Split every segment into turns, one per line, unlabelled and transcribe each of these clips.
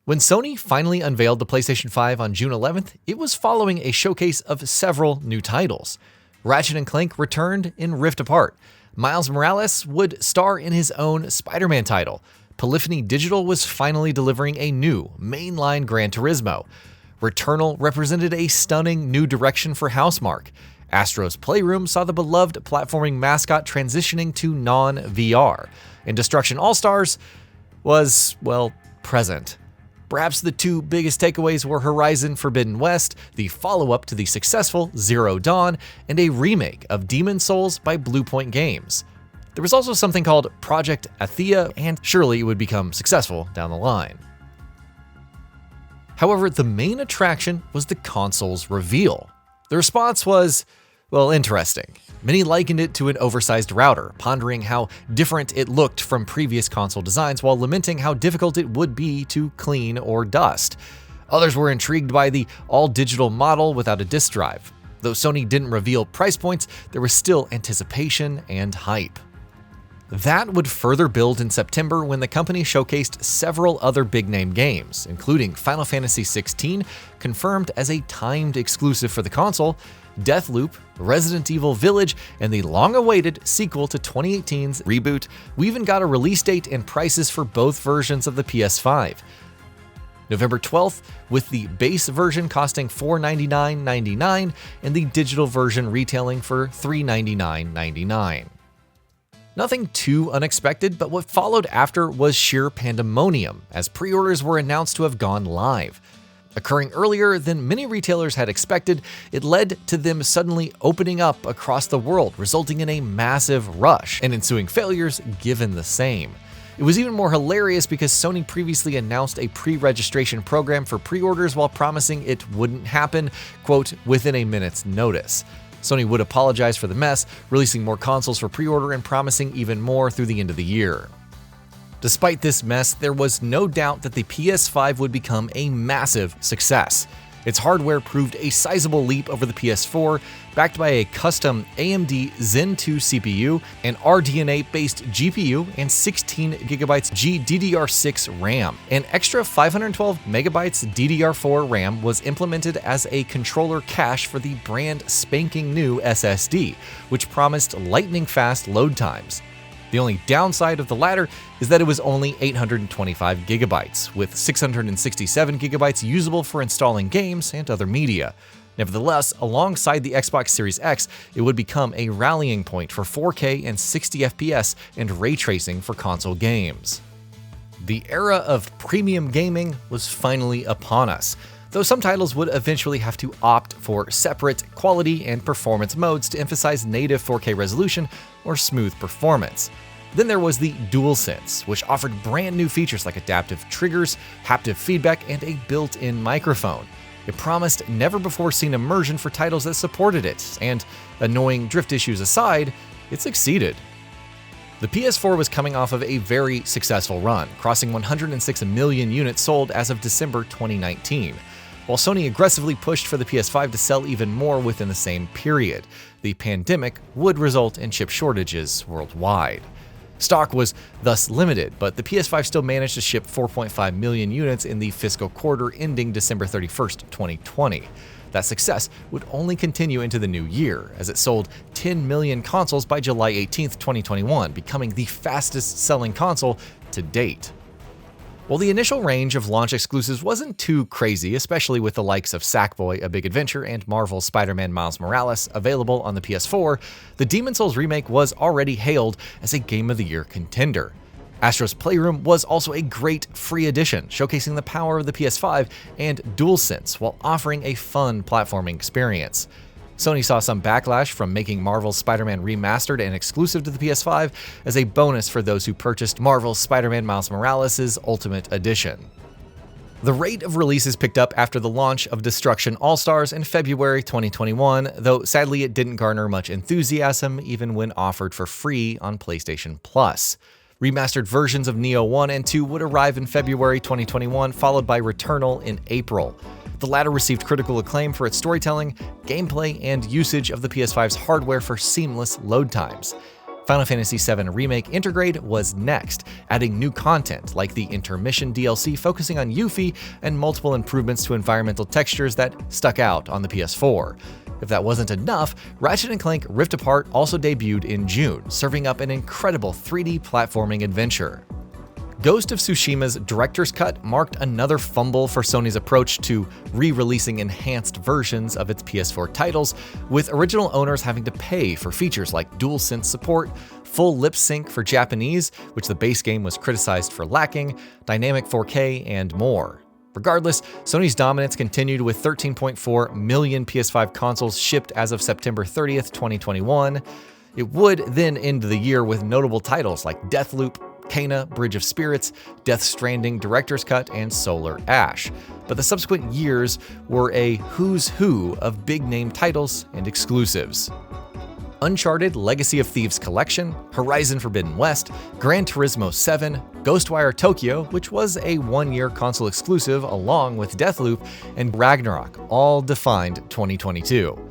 When Sony finally unveiled the PlayStation 5 on June 11th, it was following a showcase of several new titles. Ratchet & Clank returned in Rift Apart. Miles Morales would star in his own Spider-Man title. Polyphony Digital was finally delivering a new, mainline Gran Turismo. Returnal represented a stunning new direction for Housemarque. Astro's Playroom saw the beloved platforming mascot transitioning to non-VR. And Destruction All-Stars was, well, present. Perhaps the two biggest takeaways were Horizon Forbidden West, the follow-up to the successful Zero Dawn, and a remake of Demon's Souls by Bluepoint Games. There was also something called Project Athea, and surely it would become successful down the line. However, the main attraction was the console's reveal. The response was, well, interesting. Many likened it to an oversized router, pondering how different it looked from previous console designs while lamenting how difficult it would be to clean or dust. Others were intrigued by the all-digital model without a disk drive. Though Sony didn't reveal price points, there was still anticipation and hype. That would further build in September when the company showcased several other big-name games, including Final Fantasy XVI, confirmed as a timed exclusive for the console, Deathloop, Resident Evil Village, and the long-awaited sequel to 2018's Reboot. We even got a release date and prices for both versions of the PS5. November 12th, with the base version costing $499.99 and the digital version retailing for $399.99. Nothing too unexpected, but what followed after was sheer pandemonium, as pre-orders were announced to have gone live. Occurring earlier than many retailers had expected, it led to them suddenly opening up across the world, resulting in a massive rush, and ensuing failures given the same. It was even more hilarious because Sony previously announced a pre-registration program for pre-orders while promising it wouldn't happen, quote, within a minute's notice. Sony would apologize for the mess, releasing more consoles for pre-order and promising even more through the end of the year. Despite this mess, there was no doubt that the PS5 would become a massive success. Its hardware proved a sizable leap over the PS4, backed by a custom AMD Zen 2 CPU, an RDNA-based GPU, and 16GB GDDR6 RAM. An extra 512MB DDR4 RAM was implemented as a controller cache for the brand spanking new SSD, which promised lightning-fast load times. The only downside of the latter is that it was only 825GB, with 667GB usable for installing games and other media. Nevertheless, alongside the Xbox Series X, it would become a rallying point for 4K and 60fps and ray tracing for console games. The era of premium gaming was finally upon us, though some titles would eventually have to opt for separate quality and performance modes to emphasize native 4K resolution or smooth performance. Then there was the DualSense, which offered brand new features like adaptive triggers, haptic feedback, and a built-in microphone. It promised never-before-seen immersion for titles that supported it, and, annoying drift issues aside, it succeeded. The PS4 was coming off of a very successful run, crossing 106 million units sold as of December 2019. While Sony aggressively pushed for the PS5 to sell even more within the same period, the pandemic would result in chip shortages worldwide. Stock was thus limited, but the PS5 still managed to ship 4.5 million units in the fiscal quarter ending December 31st, 2020. That success would only continue into the new year, as it sold 10 million consoles by July 18th, 2021, becoming the fastest-selling console to date. While the initial range of launch exclusives wasn't too crazy, especially with the likes of Sackboy: A Big Adventure and Marvel's Spider-Man Miles Morales available on the PS4, the Demon's Souls remake was already hailed as a Game of the Year contender. Astro's Playroom was also a great free addition, showcasing the power of the PS5 and DualSense while offering a fun platforming experience. Sony saw some backlash from making Marvel's Spider-Man Remastered and exclusive to the PS5 as a bonus for those who purchased Marvel's Spider-Man Miles Morales' Ultimate Edition. The rate of releases picked up after the launch of Destruction All-Stars in February 2021, though sadly it didn't garner much enthusiasm even when offered for free on PlayStation Plus. Remastered versions of Neo 1 and 2 would arrive in February 2021, followed by Returnal in April. The latter received critical acclaim for its storytelling, gameplay, and usage of the PS5's hardware for seamless load times. Final Fantasy VII Remake Intergrade was next, adding new content like the Intermission DLC focusing on Yuffie and multiple improvements to environmental textures that stuck out on the PS4. If that wasn't enough, Ratchet & Clank Rift Apart also debuted in June, serving up an incredible 3D platforming adventure. Ghost of Tsushima's Director's Cut marked another fumble for Sony's approach to re-releasing enhanced versions of its PS4 titles, with original owners having to pay for features like DualSense support, full lip sync for Japanese, which the base game was criticized for lacking, dynamic 4K, and more. Regardless, Sony's dominance continued with 13.4 million PS5 consoles shipped as of September 30th, 2021. It would then end the year with notable titles like Deathloop, Kena, Bridge of Spirits, Death Stranding, Director's Cut, and Solar Ash. But the subsequent years were a who's who of big-name titles and exclusives. Uncharted Legacy of Thieves Collection, Horizon Forbidden West, Gran Turismo 7, Ghostwire Tokyo, which was a one-year console exclusive along with Deathloop, and Ragnarok all defined 2022.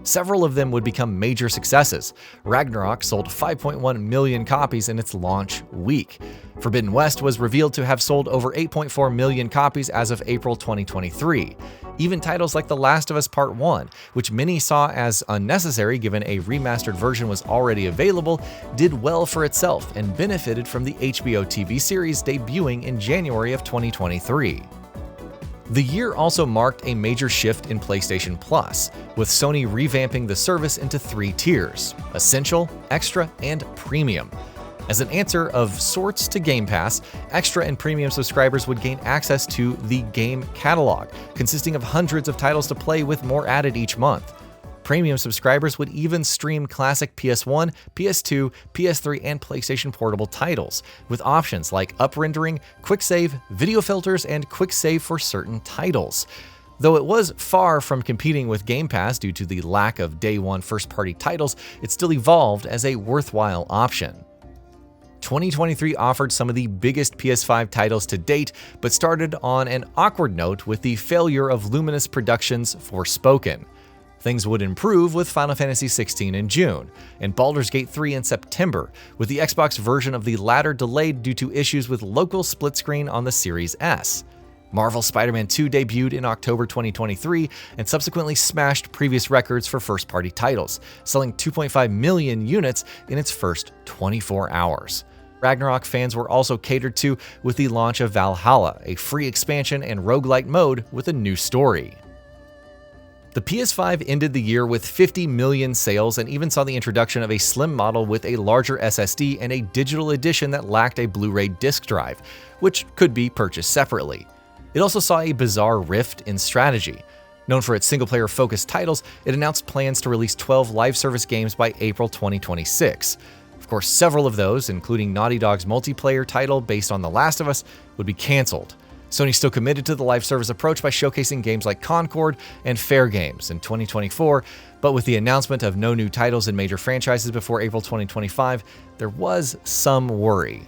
Several of them would become major successes. Ragnarok sold 5.1 million copies in its launch week. Forbidden West was revealed to have sold over 8.4 million copies as of April 2023. Even titles like The Last of Us Part 1, which many saw as unnecessary given a remastered version was already available, did well for itself and benefited from the HBO TV series debuting in January of 2023. The year also marked a major shift in PlayStation Plus, with Sony revamping the service into 3 tiers: Essential, Extra, and Premium. As an answer of sorts to Game Pass, Extra and Premium subscribers would gain access to the game catalog, consisting of hundreds of titles to play with more added each month. Premium subscribers would even stream classic PS1, PS2, PS3, and PlayStation Portable titles, with options like up-rendering, quick save, video filters, and quick save for certain titles. Though it was far from competing with Game Pass due to the lack of day-one first-party titles, it still evolved as a worthwhile option. 2023 offered some of the biggest PS5 titles to date, but started on an awkward note with the failure of Luminous Productions' Forspoken. Things would improve with Final Fantasy XVI in June, and Baldur's Gate 3 in September, with the Xbox version of the latter delayed due to issues with local split screen on the Series S. Marvel Spider-Man 2 debuted in October 2023 and subsequently smashed previous records for first-party titles, selling 2.5 million units in its first 24 hours. Ragnarok fans were also catered to with the launch of Valhalla, a free expansion and roguelite mode with a new story. The PS5 ended the year with 50 million sales and even saw the introduction of a slim model with a larger SSD and a digital edition that lacked a Blu-ray disc drive, which could be purchased separately. It also saw a bizarre rift in strategy. Known for its single-player focused titles, it announced plans to release 12 live service games by April 2026. Of course, several of those, including Naughty Dog's multiplayer title based on The Last of Us, would be cancelled. Sony still committed to the live service approach by showcasing games like Concord and Fair Games in 2024, but with the announcement of no new titles in major franchises before April 2025, there was some worry.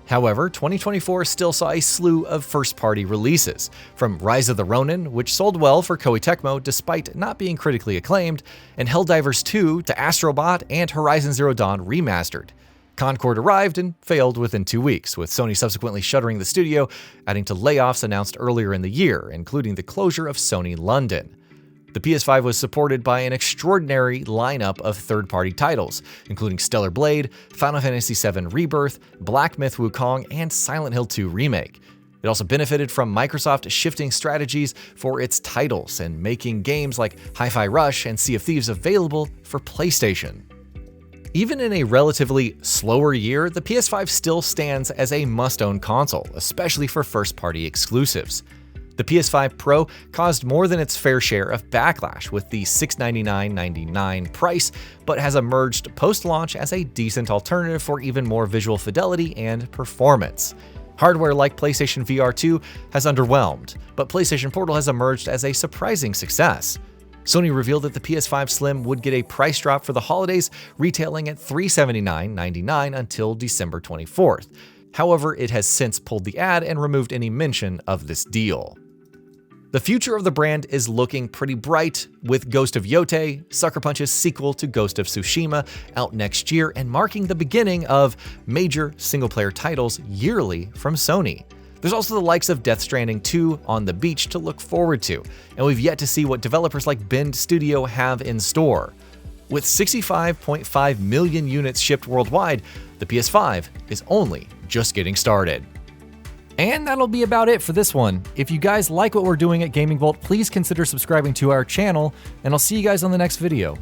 However, 2024 still saw a slew of first-party releases, from Rise of the Ronin, which sold well for Koei Tecmo despite not being critically acclaimed, and Helldivers 2 to Astro Bot and Horizon Zero Dawn Remastered. Concord arrived and failed within 2 weeks, with Sony subsequently shuttering the studio, adding to layoffs announced earlier in the year, including the closure of Sony London. The PS5 was supported by an extraordinary lineup of third-party titles, including Stellar Blade, Final Fantasy VII Rebirth, Black Myth Wukong, and Silent Hill 2 Remake. It also benefited from Microsoft shifting strategies for its titles and making games like Hi-Fi Rush and Sea of Thieves available for PlayStation. Even in a relatively slower year, the PS5 still stands as a must-own console, especially for first-party exclusives. The PS5 Pro caused more than its fair share of backlash with the $699.99 price, but has emerged post-launch as a decent alternative for even more visual fidelity and performance. Hardware like PlayStation VR2 has underwhelmed, but PlayStation Portal has emerged as a surprising success. Sony revealed that the PS5 Slim would get a price drop for the holidays, retailing at $379.99 until December 24th. However, it has since pulled the ad and removed any mention of this deal. The future of the brand is looking pretty bright, with Ghost of Yotei, Sucker Punch's sequel to Ghost of Tsushima, out next year and marking the beginning of major single-player titles yearly from Sony. There's also the likes of Death Stranding 2 on the beach to look forward to, and we've yet to see what developers like Bend Studio have in store. With 65.5 million units shipped worldwide, the PS5 is only just getting started.
And that'll be about it for this one. If you guys like what we're doing at GamingBolt, please consider subscribing to our channel, and I'll see you guys on the next video.